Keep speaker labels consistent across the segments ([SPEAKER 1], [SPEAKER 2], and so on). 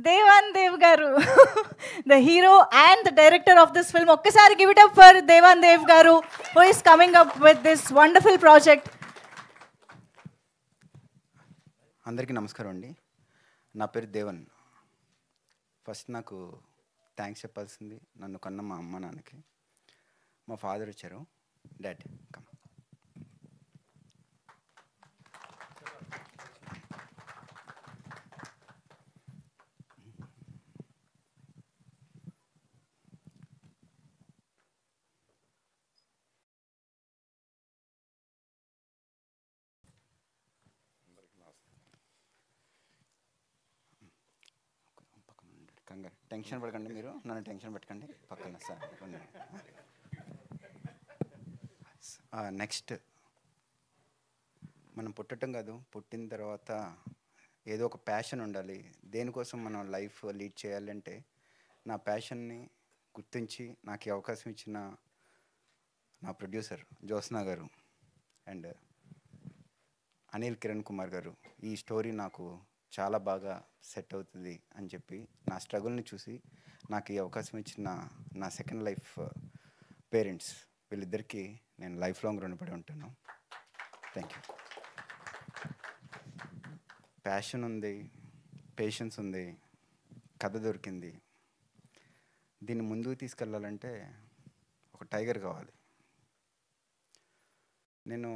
[SPEAKER 1] Devan Dev Garu, the hero and the director of this film. Okkasari give it up for Devan Dev Garu, who is coming up with this wonderful project.
[SPEAKER 2] అందరికీ నమస్కారం అండి. నా పేరు Devan. First నాకు thanks చెప్పాల్సింది నన్ను కన్న మా అమ్మ నాన్నకి. మా ఫాదర్ వచ్చారు. Dad come. కంగారు టెన్షన్ పడకండి, మీరు నన్ను టెన్షన్ పెట్టకండి. పక్కన సార్ నెక్స్ట్ మనం పుట్టడం కాదు, పుట్టిన తర్వాత ఏదో ఒక ప్యాషన్ ఉండాలి. దేనికోసం మనం లైఫ్ లీడ్ చేయాలంటే నా ప్యాషన్ని గుర్తించి నాకు ఈ అవకాశం ఇచ్చిన నా ప్రొడ్యూసర్ జ్యోత్స్నా గారు అండ్ అనిల్ కిరణ్ కుమార్ గారు, ఈ స్టోరీ నాకు చాలా బాగా సెట్ అవుతుంది అని చెప్పి నా స్ట్రగుల్ని చూసి నాకు ఈ అవకాశం ఇచ్చిన నా సెకండ్ లైఫ్ పేరెంట్స్, వీళ్ళిద్దరికీ నేను లైఫ్ లాంగ్ రుణపడి ఉంటాను. Thank you. ప్యాషన్ ఉంది, పేషెన్స్ ఉంది, కథ దొరికింది. దీన్ని ముందుకు తీసుకెళ్ళాలంటే ఒక టైగర్ కావాలి. నేను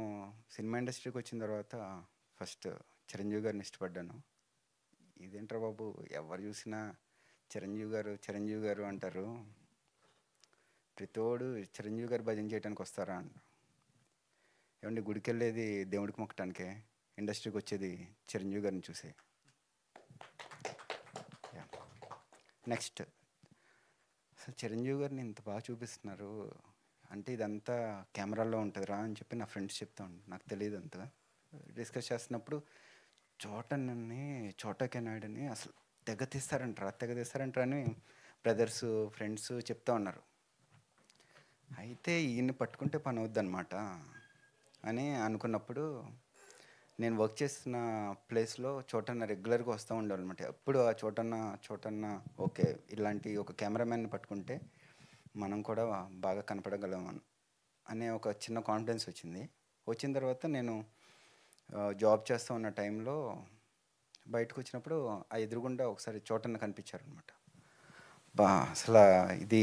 [SPEAKER 2] సినిమా ఇండస్ట్రీకి వచ్చిన తర్వాత ఫస్ట్ చిరంజీవి గారిని ఇష్టపడ్డాను. ఇదేంట్రా బాబు, ఎవరు చూసినా చిరంజీవి గారు అంటారు, ప్రతివాడు చిరంజీవి గారు భజన చేయడానికి వస్తారా అంట. ఏమండి, గుడికి వెళ్ళేది దేవుడికి మొక్కటానికే, ఇండస్ట్రీకి వచ్చేది చిరంజీవి గారిని చూసే. నెక్స్ట్, అసలు చిరంజీవి గారిని ఇంత బాగా చూపిస్తున్నారు అంటే ఇదంతా కెమెరాలో ఉంటుందిరా అని చెప్పి నా ఫ్రెండ్స్ చెప్తా ఉంటాను. నాకు తెలియదు అంతగా. డిస్కస్ చేస్తున్నప్పుడు చోటా కెనాడని అసలు తెగ తీస్తారంటారా అని బ్రదర్స్ ఫ్రెండ్స్ చెప్తా ఉన్నారు. అయితే ఈయన్ని పట్టుకుంటే పని అవుద్దన్నమాట అని అనుకున్నప్పుడు నేను వర్క్ చేస్తున్న ప్లేస్లో చోటన్న రెగ్యులర్గా వస్తూ ఉండాలన్నమాట. ఎప్పుడు ఆ చోటన్న ఓకే, ఇలాంటి ఒక కెమెరామ్యాన్ని పట్టుకుంటే మనం కూడా బాగా కనపడగలం అనే ఒక చిన్న కాన్ఫిడెన్స్ వచ్చింది. వచ్చిన తర్వాత నేను జాబ్ చేస్తూ ఉన్న టైంలో బయటకు వచ్చినప్పుడు ఆ ఎదురుగుండా ఒకసారి చోటన్న కనిపించారనమాట. అసలు ఇది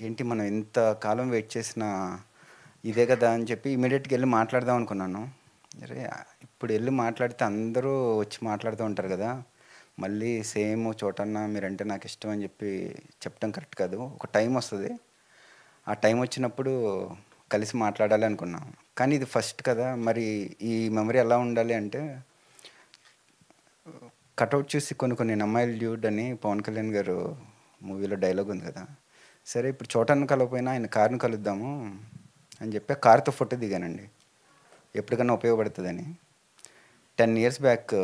[SPEAKER 2] ఏంటి, మనం ఎంత కాలం వెయిట్ చేసిన ఇదే కదా అని చెప్పి ఇమీడియట్గా వెళ్ళి మాట్లాడదాం అనుకున్నాను. అరే, ఇప్పుడు వెళ్ళి మాట్లాడితే అందరూ వచ్చి మాట్లాడుతూ ఉంటారు కదా, మళ్ళీ సేమ్ చోటన్న మీరంటే నాకు ఇష్టం అని చెప్పి చెప్పడం కరెక్ట్ కాదు. ఒక టైం వస్తుంది, ఆ టైం వచ్చినప్పుడు కలిసి మాట్లాడాలి అనుకున్నాం. కానీ ఇది ఫస్ట్ కదా, మరి ఈ మెమరీ ఎలా ఉండాలి అంటే కట్అవుట్ చూసి కొన్ని అమ్మాయిలు డ్యూడ్ అని పవన్ కళ్యాణ్ గారు మూవీలో డైలాగ్ ఉంది కదా, సరే ఇప్పుడు చోటన్న కలవపోయినా ఆయన కారుని కలుద్దాము అని చెప్పి కారుతో ఫోటో దిగానండి, ఎప్పటికన్నా ఉపయోగపడుతుందని. 10 years బ్యాక్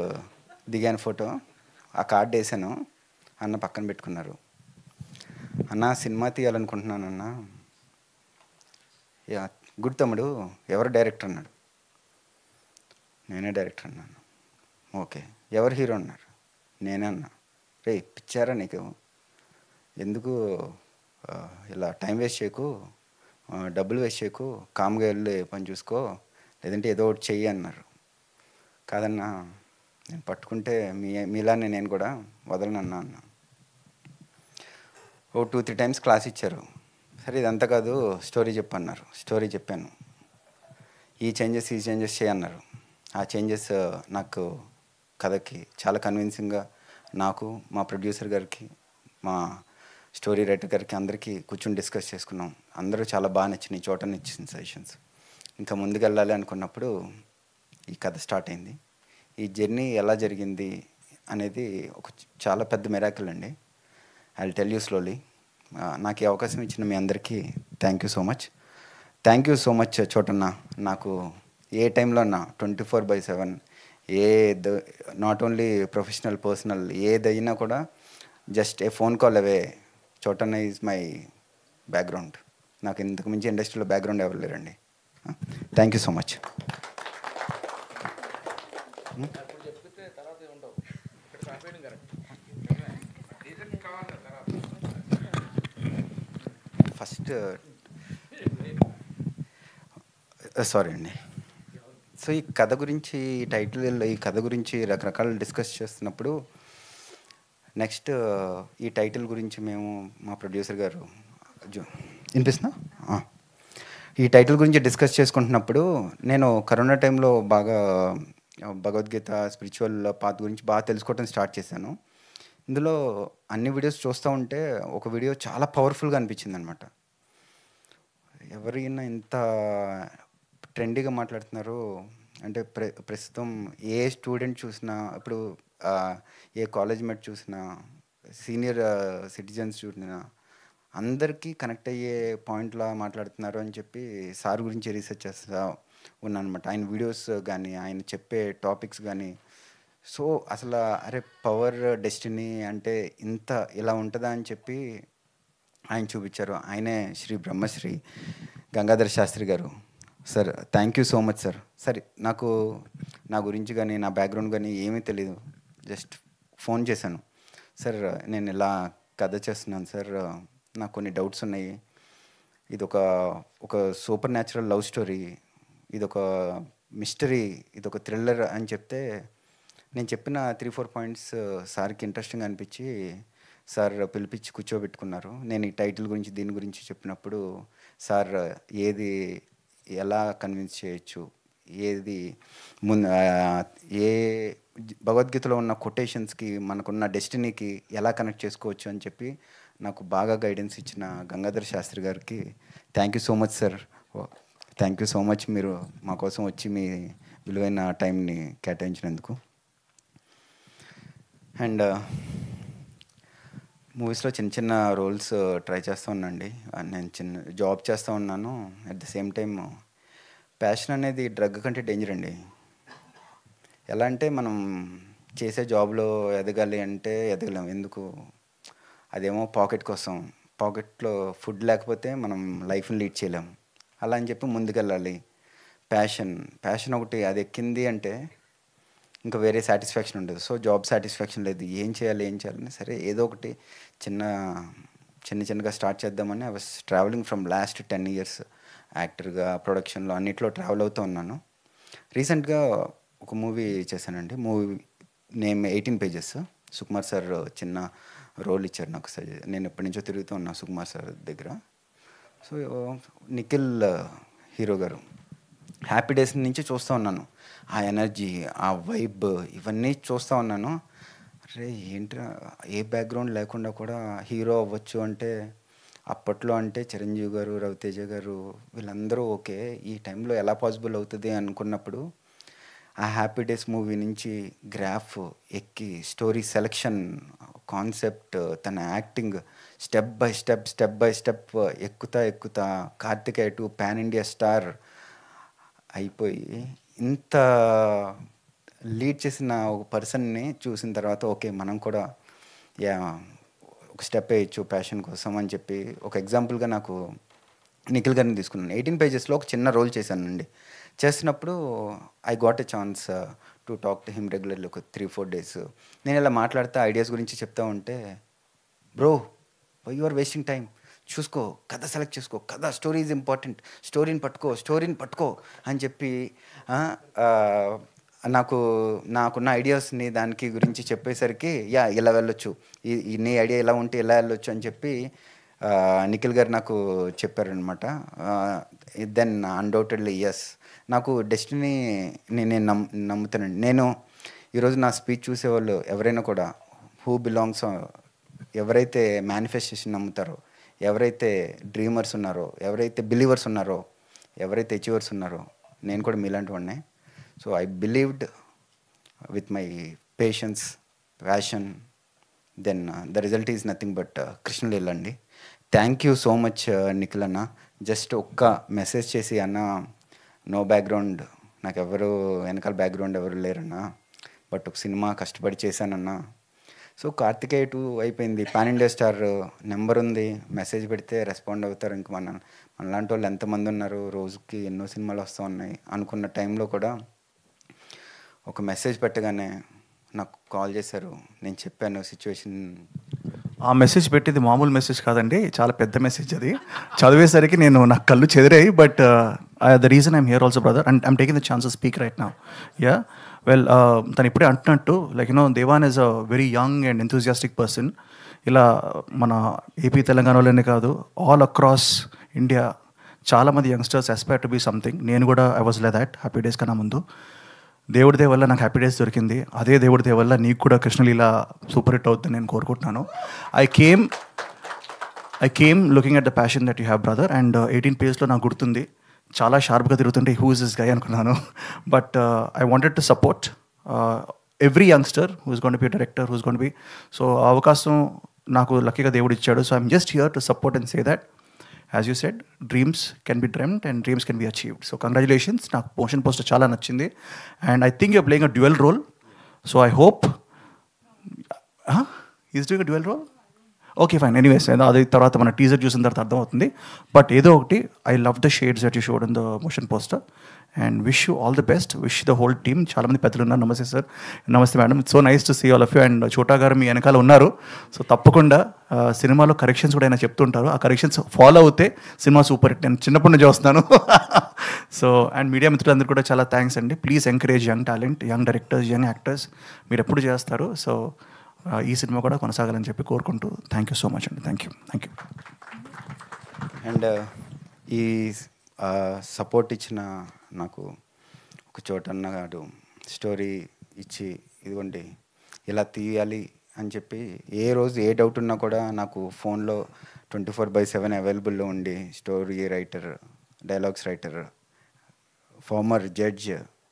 [SPEAKER 2] దిగాను ఫోటో. ఆ కార్డు వేసాను, అన్న పక్కన పెట్టుకున్నారు. అన్న సినిమా తీయాలనుకుంటున్నాను అన్న. గుడ్ తమ్ముడు, ఎవరు డైరెక్టర్ అన్నాడు. నేనే డైరెక్టర్ అన్నాను. ఓకే, ఎవరు హీరో అన్నారు. నేనే అన్నా. రే పిచ్చారా నీకు, ఎందుకు ఇలా టైం వేస్ట్ చేయకు, డబ్బులు వేస్ట్ చేయకు, కామ్గా వెళ్ళి పని చూసుకో, లేదంటే ఏదో ఒకటి చెయ్యి అన్నారు. కాదన్నా, నేను పట్టుకుంటే మీలానే నేను కూడా వదలనన్నా అన్నా. ఓ 2-3 times క్లాస్ ఇచ్చారు. సరే ఇదంతా కాదు, స్టోరీ చెప్పన్నారు. స్టోరీ చెప్పాను. ఈ చేంజెస్ చేయన్నారు. ఆ చేంజెస్ నాకు కథకి చాలా కన్విన్సింగ్గా, నాకు మా ప్రొడ్యూసర్ గారికి మా స్టోరీ రైటర్ గారికి అందరికీ కూర్చొని డిస్కస్ చేసుకున్నాం. అందరూ చాలా బాగా నచ్చినాయి, చోటన్న ఇచ్చిన సజెషన్స్. ఇంకా ముందుకు వెళ్ళాలి అనుకున్నప్పుడు ఈ కథ స్టార్ట్ అయింది. ఈ జర్నీ ఎలా జరిగింది అనేది ఒక చాలా పెద్ద మిరాకిల్ అండి. I will tell you slowly. నాకు ఈ అవకాశం ఇచ్చిన మీ అందరికీ థ్యాంక్ యూ సో మచ్ చోటన్న. నాకు ఏ టైంలో అన్నా 24/7 నాట్ ఓన్లీ ప్రొఫెషనల్ పర్సనల్ ఏదైనా కూడా just a phone call away. Chotanna is my background. నాకు ఇంతకు మించి ఇండస్ట్రీలో బ్యాక్గ్రౌండ్ ఎవరు లేరండి. Thank you so much. First sorry అండి. సో ఈ కథ గురించి ఈ కథ గురించి రకరకాలు డిస్కస్ చేస్తున్నప్పుడు నెక్స్ట్ ఈ టైటిల్ గురించి మేము మా ప్రొడ్యూసర్ గారు వినిపిస్తున్నా ఈ టైటిల్ గురించి డిస్కస్ చేసుకుంటున్నప్పుడు నేను కరోనా టైంలో బాగా భగవద్గీత స్పిరిచువల్ పాత్ గురించి బాగా తెలుసుకోవటం స్టార్ట్ చేశాను. ఇందులో అన్ని వీడియోస్ చూస్తూ ఉంటే ఒక వీడియో చాలా పవర్ఫుల్గా అనిపించింది అనమాట. ఎవరైనా ఇంత ట్రెండీగా మాట్లాడుతున్నారు అంటే ప్రస్తుతం ఏ స్టూడెంట్ చూసినా ఇప్పుడు ఏ కాలేజ్ మేట్ చూసినా సీనియర్ సిటిజన్స్ చూసినా అందరికీ కనెక్ట్ అయ్యే పాయింట్లా మాట్లాడుతున్నారు అని చెప్పి సార్ గురించి రీసెర్చ్ చేస్తా ఉన్నానమాట. ఆయన వీడియోస్ కానీ ఆయన చెప్పే టాపిక్స్ కానీ సో అసలు అరే పవర్ డెస్టినీ అంటే ఇంత ఇలా ఉంటుందా అని చెప్పి ఆయన చూపించారు. ఆయనే శ్రీ బ్రహ్మశ్రీ గంగాధర శాస్త్రి గారు. Sir thank you so much sir. సరే నాకు నా గురించి కానీ నా బ్యాక్గ్రౌండ్ కానీ ఏమీ తెలియదు, జస్ట్ ఫోన్ చేశాను. సార్ నేను ఇలా కథ చేస్తున్నాను సార్, నాకు కొన్ని డౌట్స్ ఉన్నాయి, ఇది ఒక సూపర్ న్యాచురల్ లవ్ స్టోరీ, ఇదొక మిస్టరీ, ఇదొక థ్రిల్లర్ అని చెప్తే నేను చెప్పిన 3-4 పాయింట్స్ సార్కి ఇంట్రెస్టింగ్ అనిపించి సార్ పిలిపించి కూర్చోబెట్టుకున్నారు. నేను ఈ టైటిల్ గురించి దీని గురించి చెప్పినప్పుడు సార్ ఏది ఎలా కన్విన్స్ చేయొచ్చు, ఏది ముందు ఏ భగవద్గీతలో ఉన్న కొటేషన్స్కి మనకున్న డెస్టినీకి ఎలా కనెక్ట్ చేసుకోవచ్చు అని చెప్పి నాకు బాగా గైడెన్స్ ఇచ్చిన గంగాధర శాస్త్రి గారికి thank you so much sir. Thank you so much మీరు మా కోసం వచ్చి మీ విలువైన టైంని కేటాయించినందుకు. అండ్ మూవీస్లో చిన్న చిన్న రోల్స్ ట్రై చేస్తూ ఉన్నాండి. నేను చిన్న జాబ్ చేస్తూ ఉన్నాను. At the same time passion అనేది డ్రగ్ కంటే డేంజర్ అండి. ఎలా అంటే మనం చేసే జాబ్లో ఎదగాలి అంటే ఎదగలేం. ఎందుకు? అదేమో పాకెట్ కోసం. పాకెట్లో ఫుడ్ లేకపోతే మనం లైఫ్ని లీడ్ చేయలేం. అలా అని చెప్పి ముందుకెళ్ళాలి. ప్యాషన్ ఒకటి అది ఎక్కింది అంటే ఇంకా వేరే సాటిస్ఫాక్షన్ ఉండదు. సో జాబ్ సాటిస్ఫాక్షన్ లేదు. ఏం చేయాలని సరే ఏదో ఒకటి చిన్నగా స్టార్ట్ చేద్దామని I was travelling from last 10 years యాక్టర్గా, ప్రొడక్షన్లో అన్నిట్లో ట్రావెల్ అవుతూ ఉన్నాను. రీసెంట్గా ఒక మూవీ చేశానండి. Movie name 18 Pages. Sukumar sir చిన్న రోల్ ఇచ్చారు నాకు. నేను ఎప్పటి నుంచో తిరుగుతూ ఉన్నా సుకుమార్ సార్ దగ్గర. సో నిఖిల్ హీరో గారు హ్యాపీ డేస్ నుంచి చూస్తూ ఉన్నాను. ఆ ఎనర్జీ, ఆ వైబ్ ఇవన్నీ చూస్తూ ఉన్నాను. అరే ఏంట్రా ఏ బ్యాక్గ్రౌండ్ లేకుండా కూడా హీరో అవ్వచ్చు అంటే అప్పట్లో అంటే చిరంజీవి గారు, రవితేజ గారు వీళ్ళందరూ ఓకే, ఈ టైంలో ఎలా పాసిబుల్ అవుతుంది అనుకున్నప్పుడు ఆ హ్యాపీ డేస్ మూవీ నుంచి గ్రాఫ్ ఎక్కి స్టోరీ సెలెక్షన్, కాన్సెప్ట్, తన యాక్టింగ్ స్టెప్ బై స్టెప్ ఎక్కుతా Karthikeya to pan India star అయిపోయి ఇంత లీడ్ చేసిన ఒక పర్సన్ని చూసిన తర్వాత ఓకే మనం కూడా ఒక స్టెప్ వేయచ్చు ప్యాషన్ కోసం అని చెప్పి ఒక ఎగ్జాంపుల్గా నాకు నిఖిల్ గారిని తీసుకున్నాను. 18 Pagesలో ఒక చిన్న రోల్ చేశానండి. చేస్తున్నప్పుడు I got a chance to talk to him regularly ఒక 3-4 days. నేను ఇలా మాట్లాడుతూ ఐడియాస్ గురించి చెప్తా ఉంటే bro you are wasting time, చూసుకో కథ సెలెక్ట్ చేసుకో, కథ స్టోరీ ఈజ్ ఇంపార్టెంట్, స్టోరీని పట్టుకో అని చెప్పి నాకున్న ఐడియాస్ని దానికి గురించి చెప్పేసరికి ఇలా వెళ్ళొచ్చు, నీ ఐడియా ఇలా ఉంటే ఇలా వెళ్ళొచ్చు అని చెప్పి నిఖిల్ గారు నాకు చెప్పారనమాట. దెన్ అన్డౌటెడ్లీ ఎస్, నాకు డెస్టినీ నేను నమ్ముతానండి. నేను ఈరోజు నా స్పీచ్ చూసేవాళ్ళు ఎవరైనా కూడా హూ బిలాంగ్స్, ఎవరైతే మేనిఫెస్టేషన్ నమ్ముతారో, ఎవరైతే డ్రీమర్స్ ఉన్నారో, ఎవరైతే బిలీవర్స్ ఉన్నారో, ఎవరైతే అచీవర్స్ ఉన్నారో, నేను కూడా మీలాంటి వాడినే. So I believed with my patience, passion, then the result is nothing but Krishnaleela అండి. Thank you so much Nikhil అన్న. జస్ట్ ఒక్క మెసేజ్ చేసి అన్న, నో బ్యాక్గ్రౌండ్, నాకు ఎవరు వెనకాల బ్యాక్గ్రౌండ్ ఎవరు లేరన్నా, బట్ ఒక సినిమా కష్టపడి చేశానన్నా. సో కార్తికేయ 2 అయిపోయింది, పాన్ ఇండియా స్టార్ నెంబర్ ఉంది, మెసేజ్ పెడితే రెస్పాండ్ అవుతారు. ఇంక మనలాంటి వాళ్ళు ఎంతమంది ఉన్నారు, రోజుకి ఎన్నో సినిమాలు వస్తూ ఉన్నాయి అనుకున్న టైంలో కూడా ఒక మెసేజ్ పెట్టగానే నాకు కాల్ చేశారు. నేను చెప్పాను సిచ్యువేషన్
[SPEAKER 3] ఆ మెసేజ్ పెట్టింది మామూలు మెసేజ్ కాదండి, చాలా పెద్ద మెసేజ్ అది. చదివేసరికి నాకు కళ్ళు చెదిరాయి. But the reason I'm here also brother, and I'm taking the chance to speak right now. Yeah well, తను ఇప్పుడే అంటున్నట్టు like Devan is a very young and enthusiastic person. ఇలా మన ఏపీ తెలంగాణలోనే కాదు, ఆల్ అక్రాస్ ఇండియా చాలామంది youngsters aspire to be something. నేను కూడా I was like that happy days కన్నా ముందు. దేవుడి దయ వల్ల నాకు హ్యాపీ డేస్ దొరికింది. అదే దేవుడి దయ వల్ల నీకు కూడా కృష్ణలీల సూపర్ హిట్ అవుతుందని నేను కోరుకుంటున్నాను. I came looking at the passion that you have brother. And 18 పేజ్లో నాకు గుర్తుంది, చాలా షార్ప్గా తిరుగుతుంటే హూ ఇస్ దిస్ గై అనుకున్నాను. But I wanted to support every youngster who is gonna be director, who is gonna be. So ఆ అవకాశం నాకు లక్కీగా దేవుడు ఇచ్చాడు. So I'm just here to support and say that as you said, dreams can be dreamed and dreams can be achieved. So congratulations. నాకు motion poster చాలా నచ్చింది. And I think you're playing a dual role. So I hope is doing a dual role. Okay fine, anyways అది తర్వాత మన teaser చూసిన తర్వాత అర్థమవుతుంది. But ఏదో ఒకటి, I love the shades that you showed in the motion poster and wish you all the best. Wish the whole team. చాలామంది పెద్దలు ఉన్నారు. నమస్తే సార్. నమస్తే madam. It's so nice to see all of you. And Chota గారు మీ వెనకాల ఉన్నారు. So తప్పకుండా సినిమాలో కరెక్షన్స్ కూడా ఆయన చెప్తుంటారు. ఆ కరెక్షన్స్ ఫాలో అవుతే సినిమా సూపర్ హిట్. నేను చిన్నప్పటి నుంచి చూస్తున్నాను. సో అండ్ మీడియా మిత్రులందరూ కూడా చాలా థ్యాంక్స్ అండి. Please encourage young talent, young directors, young actors. మీరు ఎప్పుడు చేస్తారు. సో ఈ సినిమా కూడా కొనసాగాలని చెప్పి కోరుకుంటూ థ్యాంక్ యూ సో మచ్ అండి. Thank you.
[SPEAKER 2] అండ్ ఈ సపోర్ట్ ఇచ్చిన నాకు ఒక చోటన్న గారు స్టోరీ ఇచ్చి, ఇదిగోండి ఇలా తీయాలి అని చెప్పి, ఏ రోజు ఏ డౌట్ ఉన్నా కూడా నాకు ఫోన్లో 24/7 అవైలబుల్లో ఉండి, story writer, dialogues writer, former judge,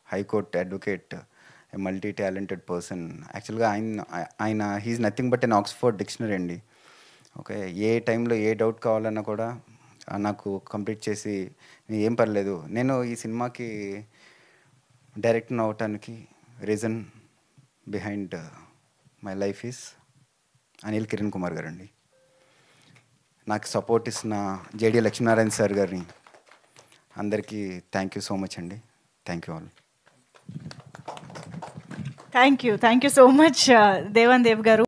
[SPEAKER 2] high court advocate, a multi talented person. యాక్చువల్గా ఆయన he's nothing but an Oxford dictionary అండి. ఓకే, ఏ టైంలో ఏ డౌట్ కావాలన్నా కూడా నాకు కంప్లీట్ చేసి, ఏం పర్లేదు. నేను ఈ సినిమాకి డైరెక్టర్ అవటానికి reason behind my life is Anil Kiran Kumar గారు అండి. నాకు సపోర్ట్ ఇస్తున్న జేడి లక్ష్మీనారాయణ సార్ గారిని అందరికీ థ్యాంక్ యూ సో మచ్ అండి. Thank you all.
[SPEAKER 1] Thank you so much Devan Dev గారు.